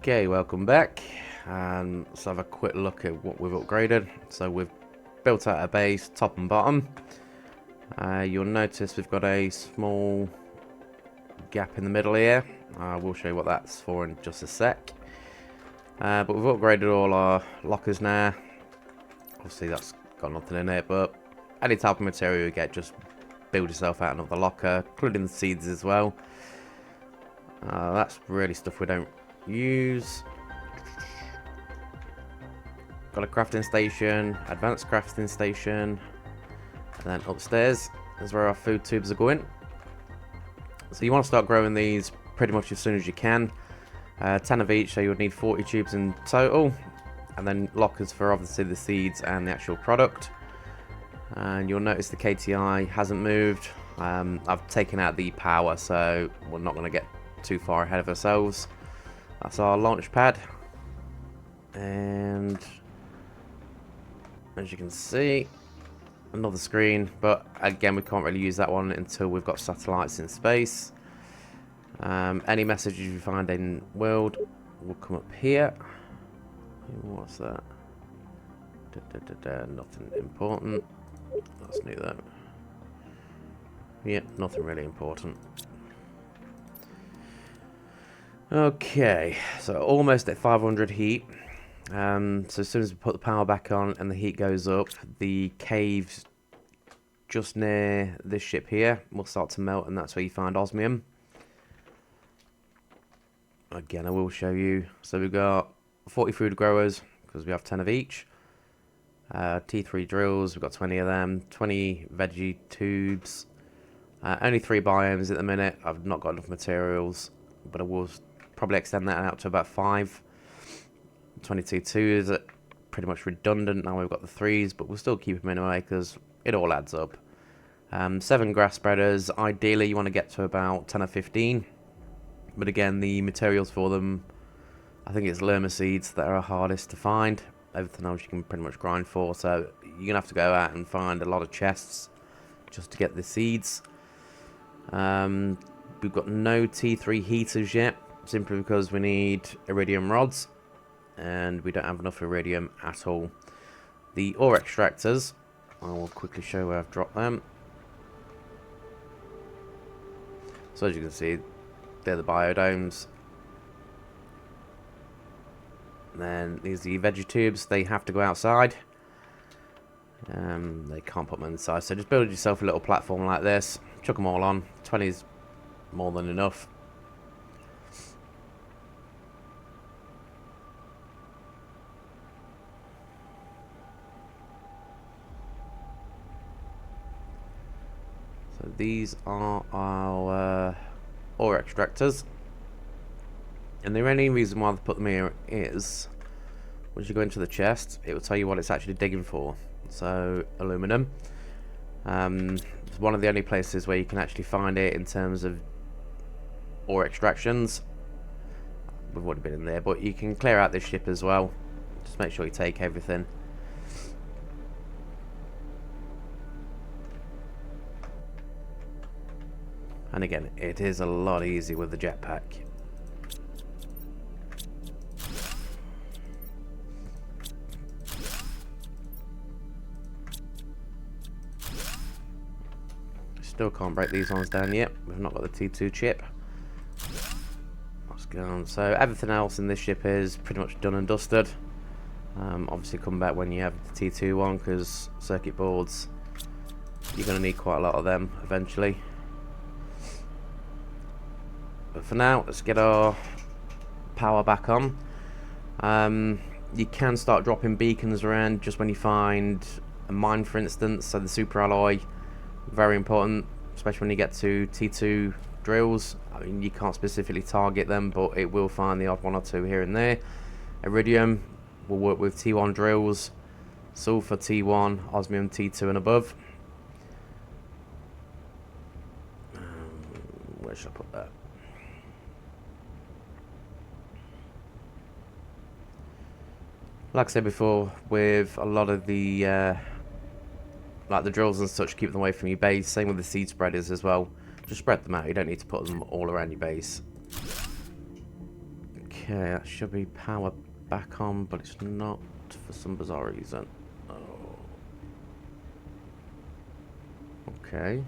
Okay, welcome back. Let's have a quick look at what we've upgraded. So we've built out a base, top and bottom. You'll notice we've got a small gap in the middle here. I will show you what that's for in just a sec. But we've upgraded all our lockers now. Obviously that's got nothing in it, but any type of material you get, just build yourself out another locker, including the seeds as well. That's really stuff we don't use. Got a crafting station, advanced crafting station, and then upstairs is where our food tubes are going. So you want to start growing these pretty much as soon as you can. 10 of each, so you would need 40 tubes in total, and then lockers for obviously the seeds and the actual product. And you'll notice the KTI hasn't moved. I've taken out the power, so we're not going to get too far ahead of ourselves. That's our launch pad, and as you can see, another screen, but again we can't really use that one until we've got satellites in space. Any messages you find in world will come up here. What's that? Nothing important. Let's do that. Yep, nothing really important. Okay, so almost at 500 heat. So as soon as we put the power back on and the heat goes up, the caves just near this ship here will start to melt, and that's where you find osmium. Again, I will show you. So we've got 40 food growers because we have 10 of each. T3 drills, we've got 20 of them. 20 veggie tubes. Only 3 biomes at the minute. I've not got enough materials, but I will probably extend that out to about 5. 22 twos are pretty much redundant. Now we've got the 3s, but we'll still keep them anyway because it all adds up. 7 grass spreaders. Ideally, you want to get to about 10 or 15. But again, the materials for them, I think it's lerma seeds that are hardest to find. Everything else you can pretty much grind for. So you're going to have to go out and find a lot of chests just to get the seeds. We've got no T3 heaters yet, simply because we need iridium rods. And we don't have enough iridium at all. The ore extractors, I will quickly show where I've dropped them. So as you can see, they're the biodomes. And then these are the veggie tubes. They have to go outside. They can't put them inside. So just build yourself a little platform like this. Chuck them all on. 20 is more than enough. So these are our ore extractors. And the only reason why I've put them here is, once you go into the chest, it will tell you what it's actually digging for. So, aluminum. It's one of the only places where you can actually find it in terms of ore extractions. We've already been in there, but you can clear out this ship as well. Just make sure you take everything. And again, it is a lot easier with the jetpack. Still can't break these ones down yet. We've not got the T2 chip. Let's go on. So everything else in this ship is pretty much done and dusted. Obviously come back when you have the T2 one, because circuit boards, you're going to need quite a lot of them eventually. But for now, let's get our power back on. You can start dropping beacons around just when you find a mine, for instance. So the super alloy, very important, especially when you get to T2 drills. I mean, you can't specifically target them, but it will find the odd one or two here and there. Iridium will work with T1 drills. Sulfur T1, osmium T2 and above. Where should I put that? Like I said before, with a lot of the like the drills and such, keep them away from your base. Same with the seed spreaders as well. Just spread them out. You don't need to put them all around your base. Okay, that should be power back on, but it's not for some bizarre reason. Oh. Okay.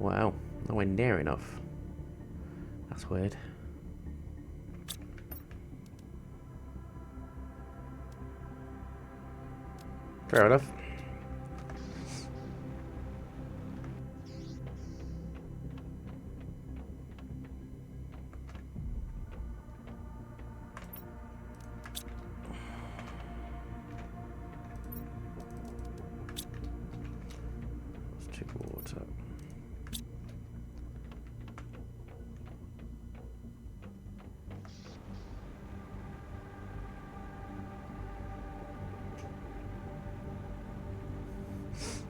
Wow, nowhere near enough. That's weird. Fair enough. Let's check water.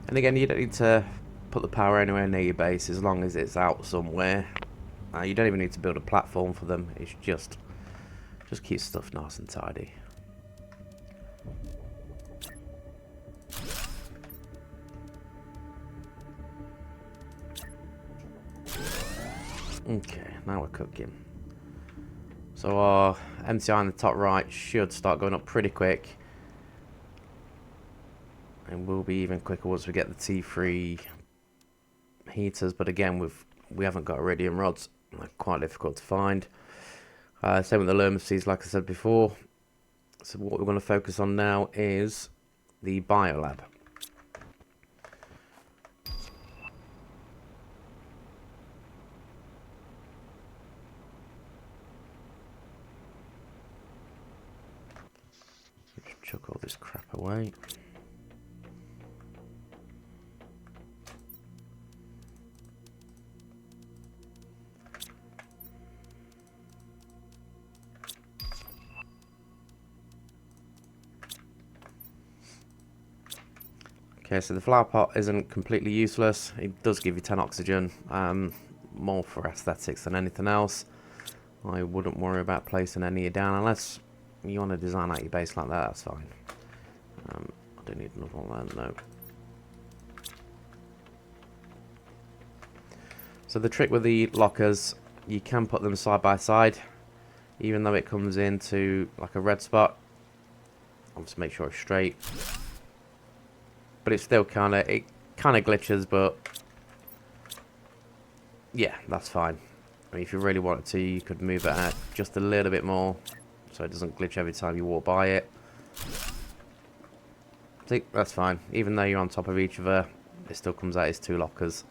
And again, you don't need to put the power anywhere near your base as long as it's out somewhere. You don't even need to build a platform for them. It's just keep stuff nice and tidy. Okay, now we're cooking. So our MTI in the top right should start going up pretty quick. And will be even quicker once we get the T3 heaters. But again, we haven't got iridium rods. They're quite difficult to find. Same with the Lermacies, like I said before. So what we're going to focus on now is the biolab. Just chuck all this crap away. Okay, so the flower pot isn't completely useless. It does give you 10 oxygen, more for aesthetics than anything else. I wouldn't worry about placing any down unless you want to design out your base like that, that's fine. I don't need another one there, no. So the trick with the lockers, you can put them side by side, even though it comes into like a red spot. Obviously make sure it's straight. But it's still kind of glitches, but yeah, that's fine. I mean, if you really wanted to, you could move it out just a little bit more, so it doesn't glitch every time you walk by it. See, that's fine. Even though you're on top of each other, it still comes out as two lockers.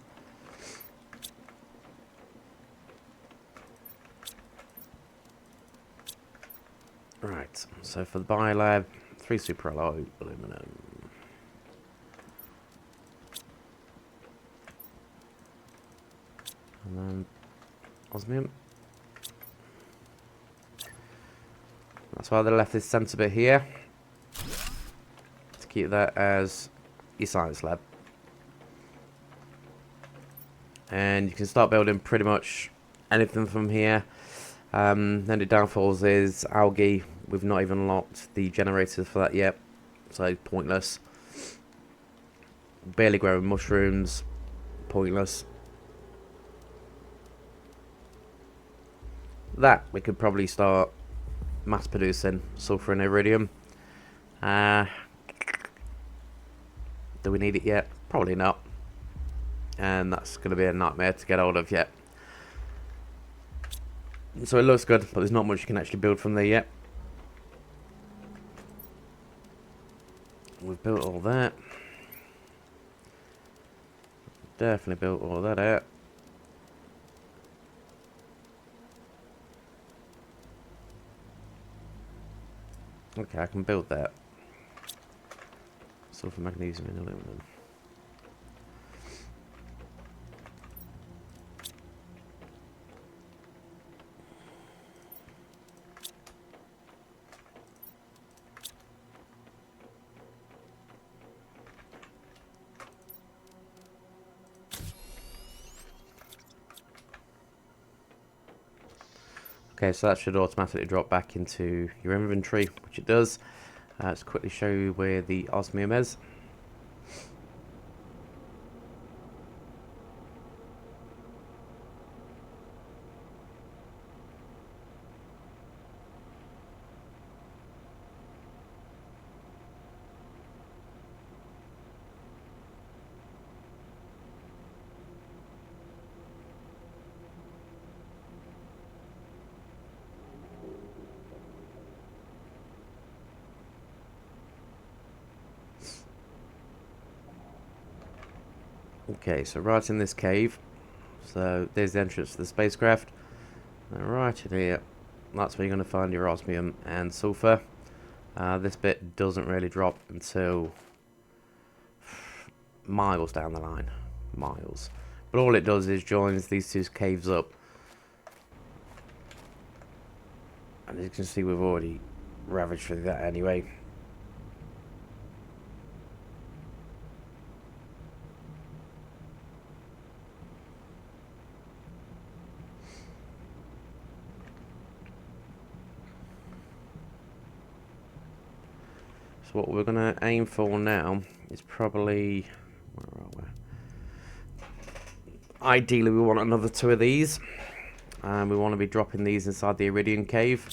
Right, so for the biolab, 3 super alloy aluminum. And then osmium. That's why they left this centre bit here, to keep that as your science lab. And you can start building pretty much anything from here. Then the downfalls is algae. We've not even locked the generators for that yet, so pointless. Barely growing mushrooms, pointless. That we could probably start mass producing sulfur and iridium. Do we need it yet? Probably not. And that's going to be a nightmare to get hold of yet. So it looks good, but there's not much you can actually build from there yet. We've built all that. Definitely built all that out. Okay, I can build that. Sulfur, magnesium, and aluminum. Okay, so that should automatically drop back into your inventory, which it does. Let's quickly show you where the osmium is. Okay, so right in this cave. So there's the entrance to the spacecraft. And right in here, that's where you're going to find your osmium and sulfur. This bit doesn't really drop until miles down the line. Miles. But all it does is joins these two caves up. And as you can see, we've already ravaged through that anyway. So what we're going to aim for now is probably... Where are we? Ideally, we want another 2 of these. And we want to be dropping these inside the Iridium cave.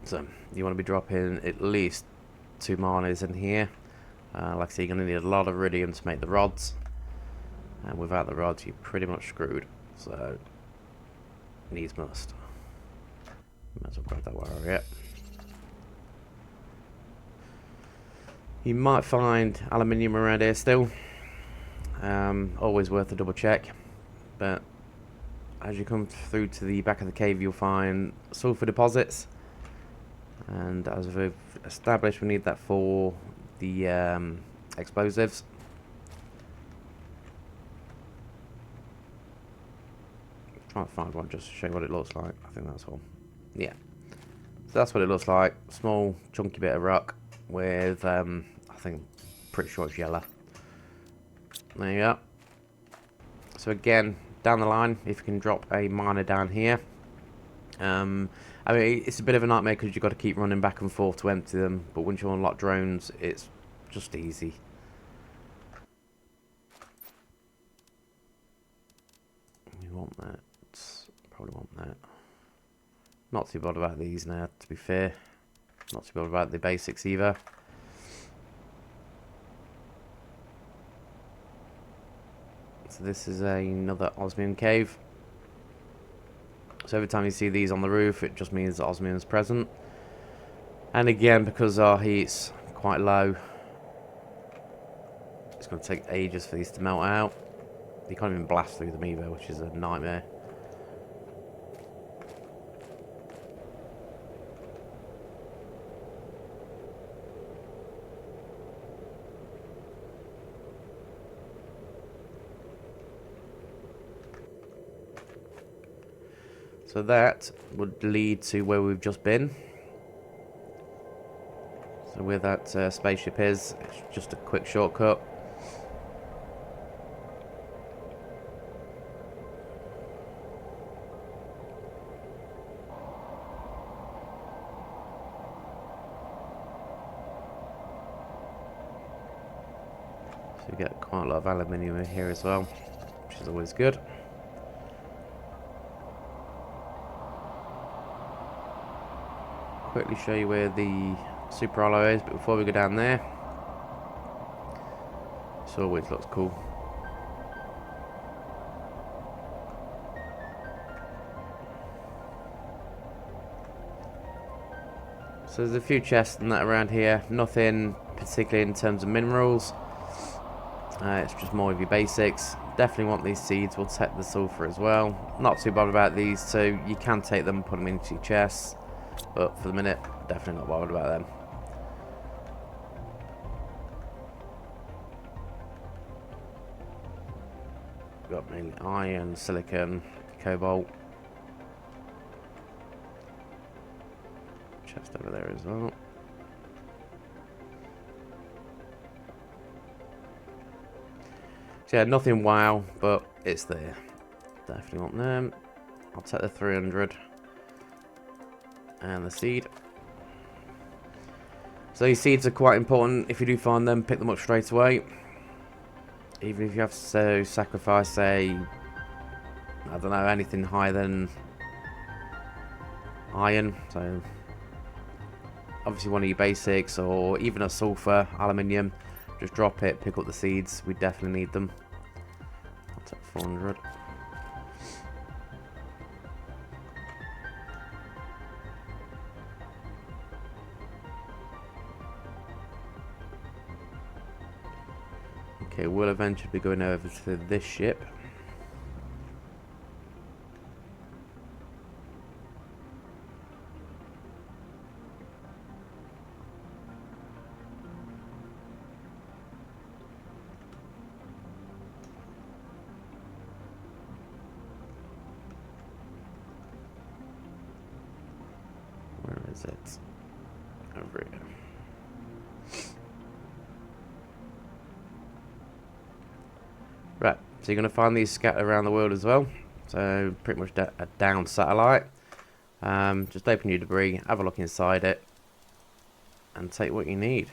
So you want to be dropping at least 2 miners in here. Like I say, you're going to need a lot of iridium to make the rods. And without the rods, you're pretty much screwed. So, needs must. Might as well grab that while we're here. You might find aluminium around here still. Always worth a double check. But as you come through to the back of the cave, you'll find sulfur deposits. And as we've established, we need that for the explosives. Trying to find one just to show you what it looks like. I think that's all. Yeah. So that's what it looks like. Small, chunky bit of rock with, I think, pretty sure it's yellow. There you go. So again, down the line, if you can drop a miner down here. I mean, it's a bit of a nightmare because you've got to keep running back and forth to empty them. But once you unlock drones, it's just easy. You want that. Probably want that. Not too bothered about these now, to be fair. Not too bothered about the basics either. So this is another osmium cave. So every time you see these on the roof, it just means that osmium is present. And again, because our heat's quite low, it's going to take ages for these to melt out. You can't even blast through them either, which is a nightmare. So that would lead to where we've just been. So where that spaceship is, it's just a quick shortcut. So you get quite a lot of aluminium in here as well, which is always good. Quickly show you where the super hollow is, but before we go down there, this always looks cool. So there's a few chests and that around here, nothing particularly in terms of minerals. It's just more of your basics. Definitely want these seeds, we'll take the sulfur as well. Not too bothered about these two, you can take them and put them into your chests. But for the minute, definitely not bothered about them. Got mainly iron, silicon, cobalt. Chest over there as well. So yeah, nothing wow, but it's there. Definitely want them. I'll take the 300 and the seed. So these seeds are quite important. If you do find them, pick them up straight away. Even if you have to sacrifice, say, I don't know, anything higher than iron. So obviously one of your basics, or even a sulfur, aluminium. Just drop it, pick up the seeds. We definitely need them. I'll take 400. Okay, we'll eventually be going over to this ship. Where is it? Over here. Right, so you're going to find these scattered around the world as well. So pretty much a down satellite. Just open your debris, have a look inside it, and take what you need.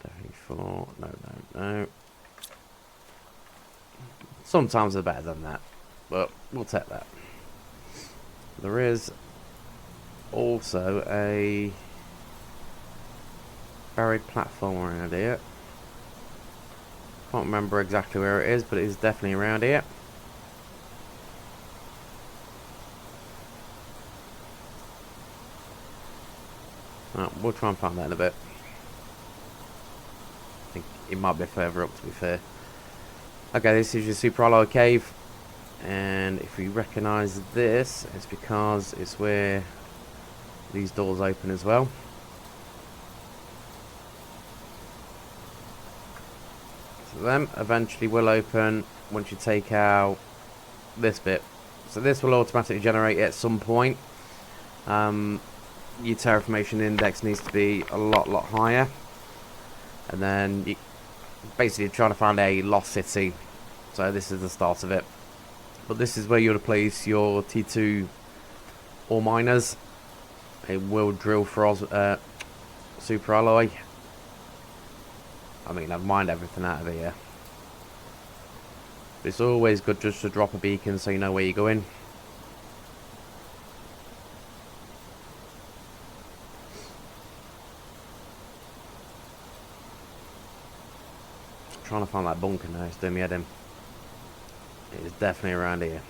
Definitely 4. No. Sometimes they're better than that, but we'll take that. There is also a buried platform around here. Can't remember exactly where it is, but it is definitely around here. We'll try and find that in a bit. I think it might be further up, to be fair. Okay, this is your super alloy cave, and if we recognise this, it's because it's where these doors open as well. So them eventually will open once you take out this bit. So this will automatically generate at some point. Your terraformation index needs to be a lot higher, and then you basically trying to find a lost city. So this is the start of it, but this is where you'll place your T2 ore miners. It will drill for super alloy. I mean, I've mined everything out of here. But it's always good just to drop a beacon so you know where you're going. Trying to find that bunker now, it's doing me head in. It is definitely around here.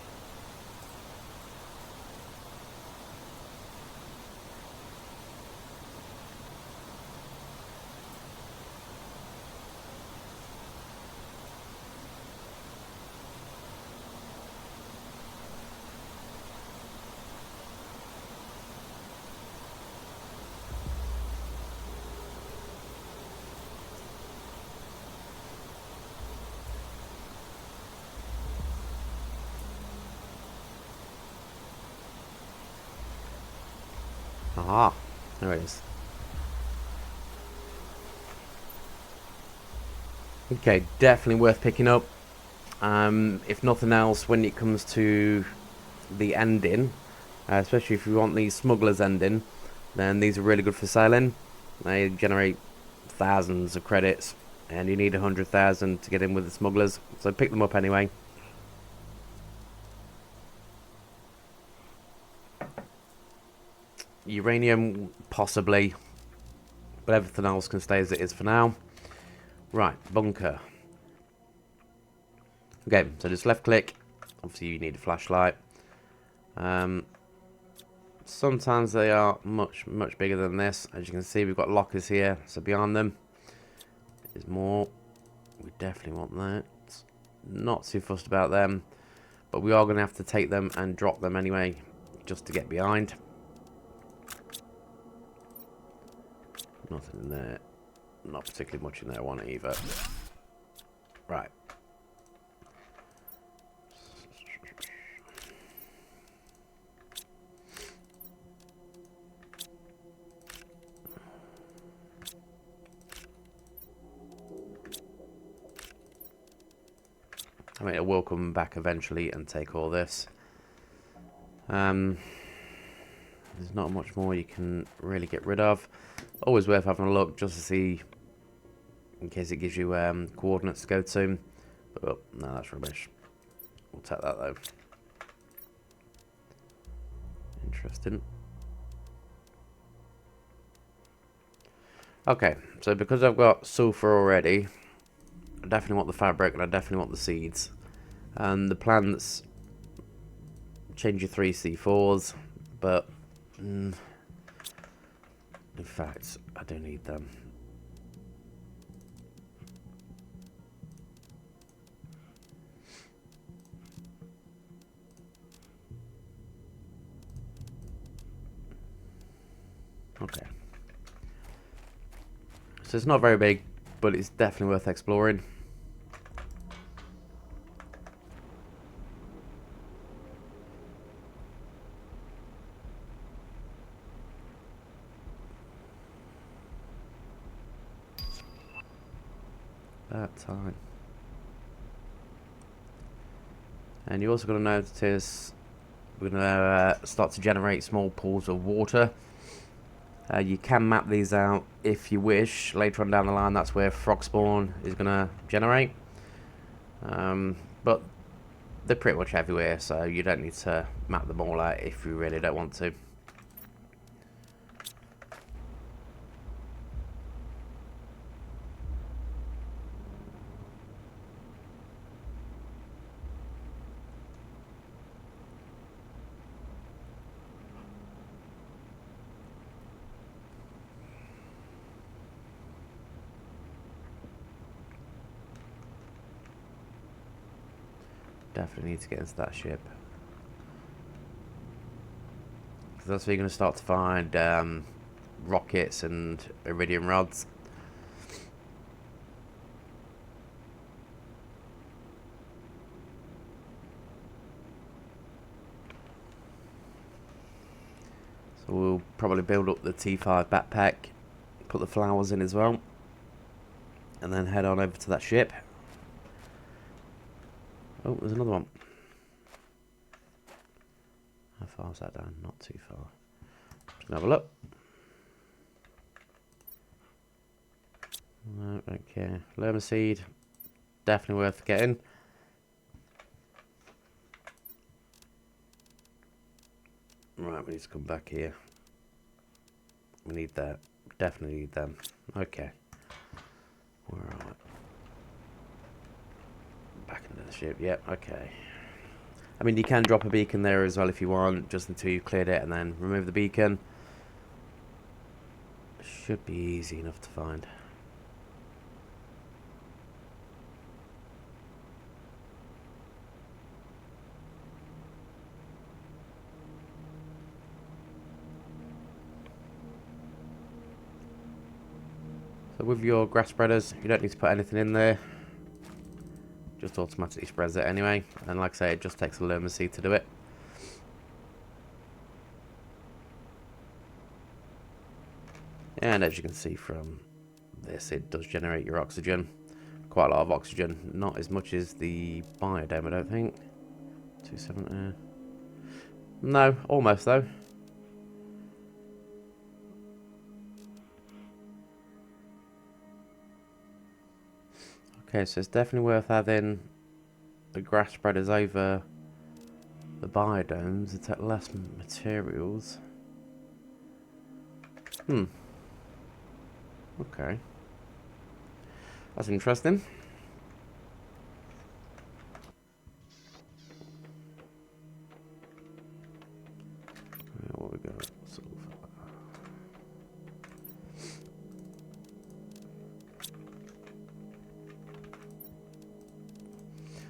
Aha, there it is. Okay, definitely worth picking up. If nothing else, when it comes to the ending, especially if you want the smuggler's ending, then these are really good for sailing. They generate thousands of credits, and you need 100,000 to get in with the smugglers, so pick them up anyway. Uranium, possibly, but everything else can stay as it is for now. Right, bunker. Okay, so just left click. Obviously you need a flashlight. Sometimes they are much bigger than this. As you can see, we've got lockers here, so beyond them is more. We definitely want that. Not too fussed about them, but we are going to have to take them and drop them anyway, just to get behind. Nothing in there. Not particularly much in there, I want either. Right. I mean, it will come back eventually and take all this. There's not much more you can really get rid of. Always worth having a look just to see, in case it gives you coordinates to go to. But no, that's rubbish. We'll take that though. Interesting. Okay, so because I've got sulfur already, I definitely want the fabric and I definitely want the seeds. And the plants change your 3C4s, but in fact, I do need them. Okay. So it's not very big, but it's definitely worth exploring. That time. And you're also going to notice we're going to start to generate small pools of water. You can map these out if you wish. Later on down the line, that's where frog spawn is going to generate. But they're pretty much everywhere, so you don't need to map them all out if you really don't want to. Definitely need to get into that ship. Because that's where you're going to start to find rockets and iridium rods. So we'll probably build up the T5 backpack, put the flowers in as well, and then head on over to that ship. Oh, there's another one. How far is that down? Not too far. Just gonna have a look. No, okay. Lerma seed, definitely worth getting. Right, we need to come back here. We need that. Definitely need them. Okay. Where are we? Back into the ship. Yep, okay. I mean, you can drop a beacon there as well if you want, just until you've cleared it, and then remove the beacon. Should be easy enough to find. So with your grass spreaders, you don't need to put anything in there. Just automatically spreads it anyway. And like I say, it just takes a Lerma seed to do it. And as you can see from this, it does generate your oxygen. Quite a lot of oxygen. Not as much as the biodome, I don't think. 270. No, almost though. Okay, so it's definitely worth having the grass spreaders over the biodomes to take less materials. Okay. That's interesting. What we got?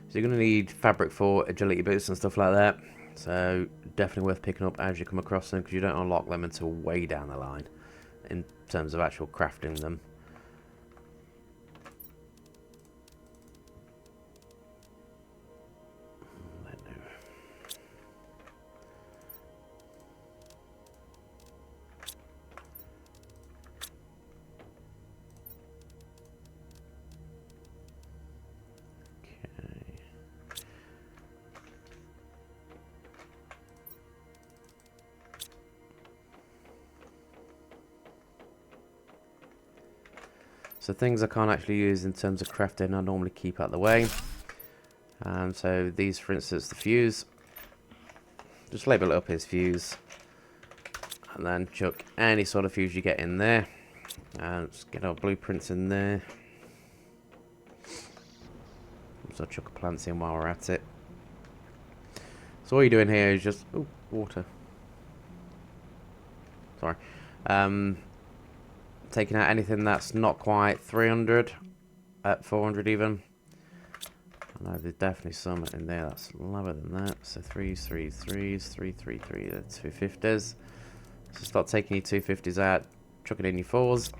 So you're going to need fabric for agility boots and stuff like that. So definitely worth picking up as you come across them, because you don't unlock them until way down the line in terms of actual crafting them. Okay. So things I can't actually use in terms of crafting I normally keep out of the way. So these, for instance, the fuse. Just label it up as fuse. And then chuck any sort of fuse you get in there. And just get our blueprints in there. So chuck a plants in while we're at it. So all you're doing here is just... Oh, water. Sorry. Taking out anything that's not quite 300, at 400 even. I know there's definitely some in there that's lower than that. So 3s, 3s, 3s, 3, 3, 3, 250s. So start taking your 250s out, chuck it in your 4s.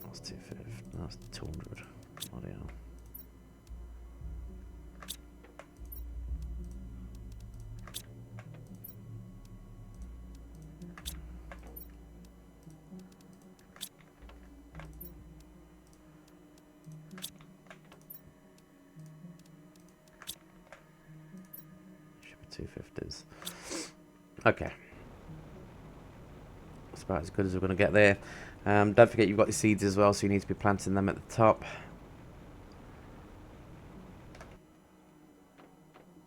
That's 250, that's 200. Bloody hell. Should be 250s. Okay. That's about as good as we're going to get there. Don't forget you've got your seeds as well, so you need to be planting them at the top.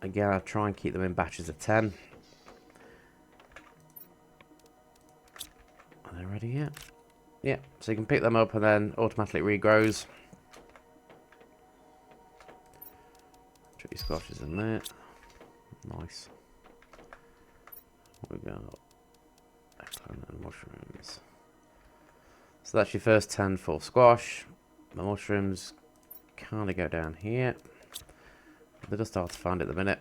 Again, I'll try and keep them in batches of 10. Are they ready yet? Yeah, so you can pick them up and then automatically regrows. Put your squashes in there. Nice. What we got? Eggplant and mushrooms. So that's your first 10 full squash. The mushrooms kind of go down here. They're just hard to find at the minute.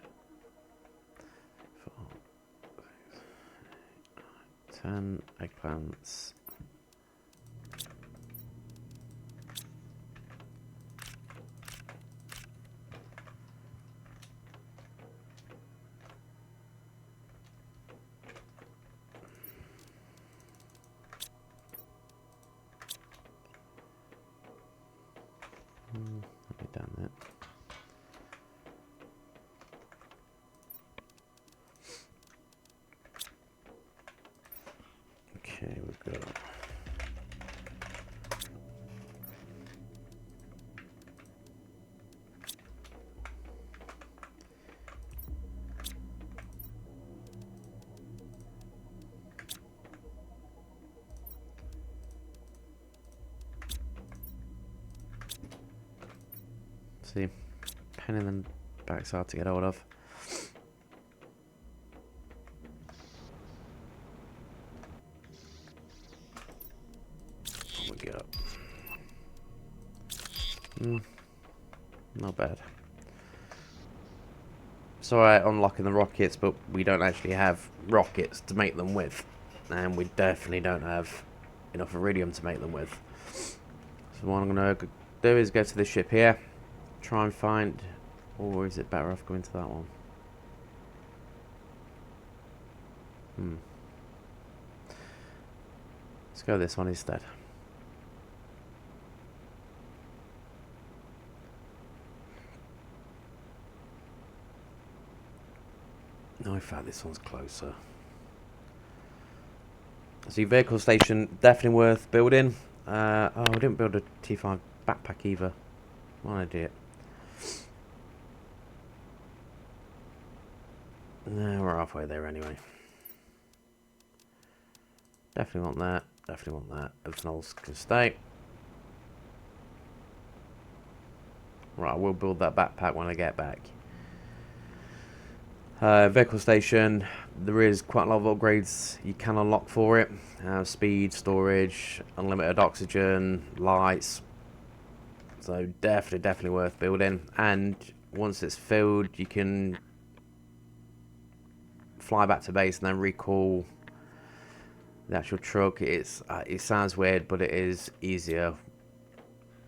10 eggplants. Let me down there. Okay, we've got see, pen in the back's hard to get hold of. What we got? Not bad. It's alright unlocking the rockets, but we don't actually have rockets to make them with. And we definitely don't have enough iridium to make them with. So what I'm going to do is go to this ship here. Try and find... Or is it better off going to that one? Let's go this one instead. No, in fact, this one's closer. So your vehicle station, definitely worth building. Oh, I didn't build a T5 backpack either. What an idiot. No, we're halfway there anyway. Definitely want that. Definitely want that. Everything else can stay. Right, I will build that backpack when I get back. Vehicle station, there is quite a lot of upgrades you can unlock for it. Speed, storage, unlimited oxygen, lights. So definitely worth building. And once it's filled, you can fly back to base and then recall the actual truck. It sounds weird, but it is easier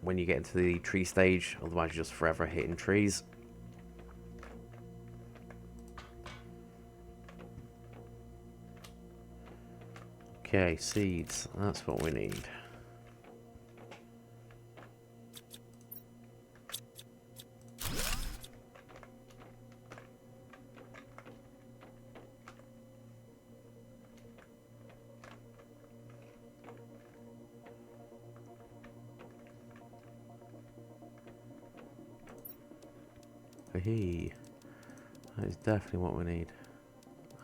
when you get into the tree stage. Otherwise, you're just forever hitting trees. Okay, seeds. That's what we need. Hey, that is definitely what we need.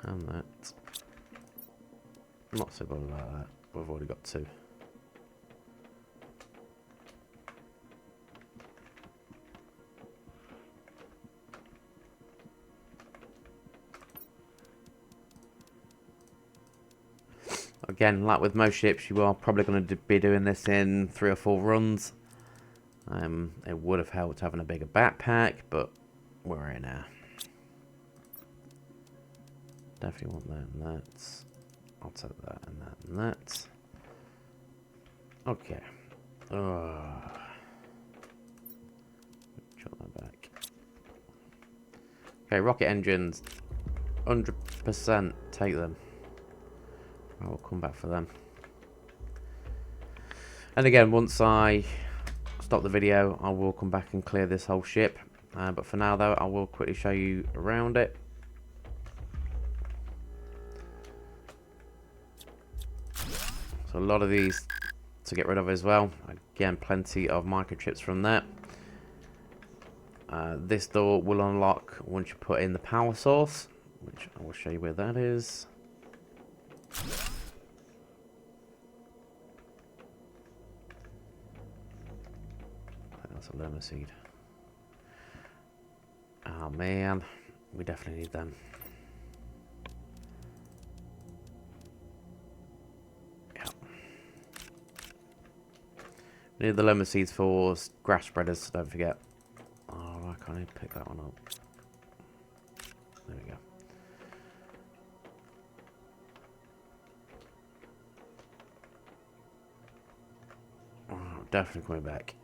And that. I'm not so bothered about that. We've already got 2. Again, like with most ships, you are probably going to be doing this in 3 or 4 runs. It would have helped having a bigger backpack, but we're in now. Definitely want that and that. I'll take that and that and that. Okay. Shut that back. Okay, rocket engines. 100% take them. I will come back for them. And again, once I stop the video, I will come back and clear this whole ship. But for now, though, I will quickly show you around it. So a lot of these to get rid of as well. Again, plenty of microchips from that. This door will unlock once you put in the power source, which I will show you where that is. That's a lemon seed. Oh man, we definitely need them. Yeah. We need the lemon seeds for grass spreaders, so don't forget. Oh, I can't even pick that one up. There we go. Oh, definitely coming back.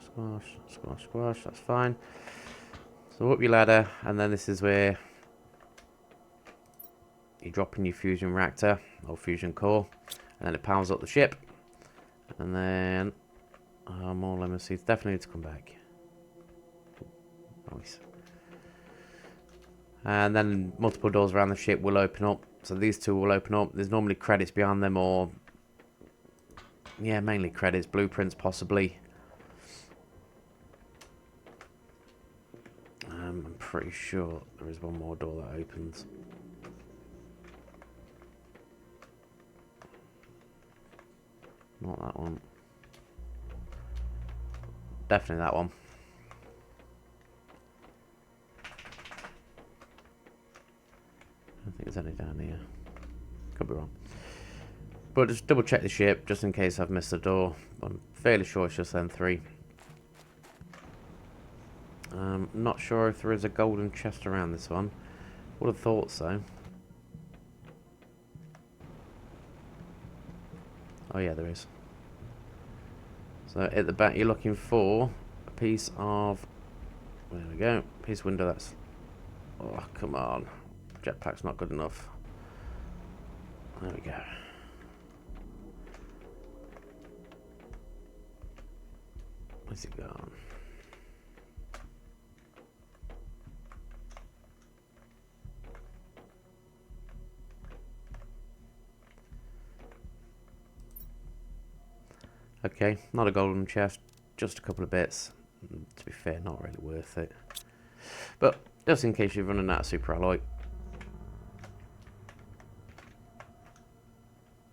Squash, squash, squash, that's fine. So up your ladder, and then this is where you drop in your fusion reactor, or fusion core, and then it powers up the ship. And then, more lemon seeds, definitely need to come back. Nice. And then multiple doors around the ship will open up. So these 2 will open up. There's normally credits behind them, or yeah, mainly credits, blueprints possibly. I'm pretty sure there is one more door that opens. Not that one. Definitely that one. I don't think there's any down here. Could be wrong. But just double check the ship, just in case I've missed a door. I'm fairly sure it's just them 3. Not sure if there is a golden chest around this one. Would have thought so. Oh yeah, there is. So at the back you're looking for a piece of... There we go. Piece of window that's... Oh, come on. Jetpack's not good enough. There we go. Where's it gone? Okay, not a golden chest, just a couple of bits. To be fair, not really worth it. But just in case you're running out of super alloy.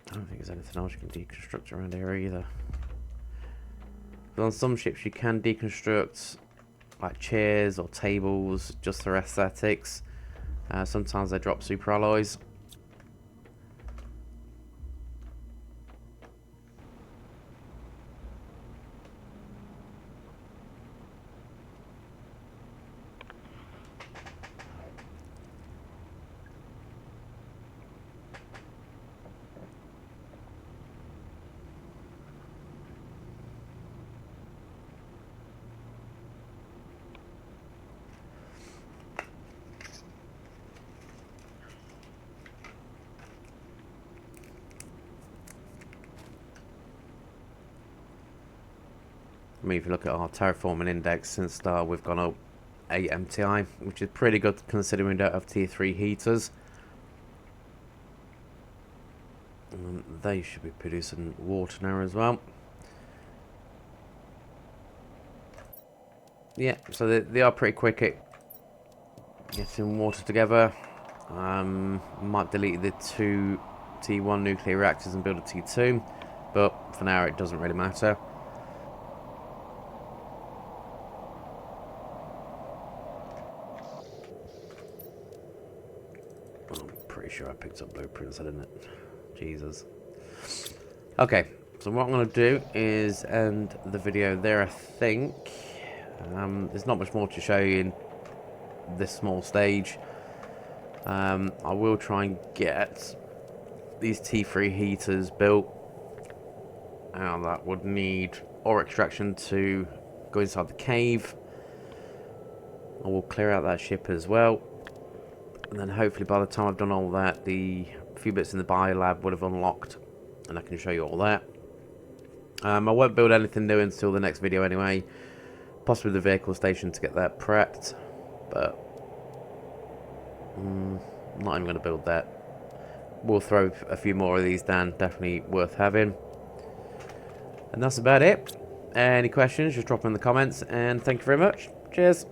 I don't think there's anything else you can deconstruct around here either. But on some ships you can deconstruct like chairs or tables just for aesthetics. Sometimes they drop super alloys. I mean, if you look at our terraforming index since start, we've gone up 8 MTI, which is pretty good considering we don't have tier 3 heaters. They should be producing water now as well. Yeah, so they are pretty quick at getting water together. Might delete the two T1 nuclear reactors and build a T2, but for now it doesn't really matter. I'm pretty sure I picked up blueprints, didn't it? Jesus. Okay, so what I'm going to do is end the video there, I think. There's not much more to show you in this small stage. I will try and get these T3 heaters built. And that would need ore extraction to go inside the cave. I will clear out that ship as well. And then hopefully by the time I've done all that, the few bits in the biolab would have unlocked. And I can show you all that. I won't build anything new until the next video anyway. Possibly the vehicle station to get that prepped. But not even going to build that. We'll throw a few more of these down. Definitely worth having. And that's about it. Any questions, just drop them in the comments. And thank you very much. Cheers.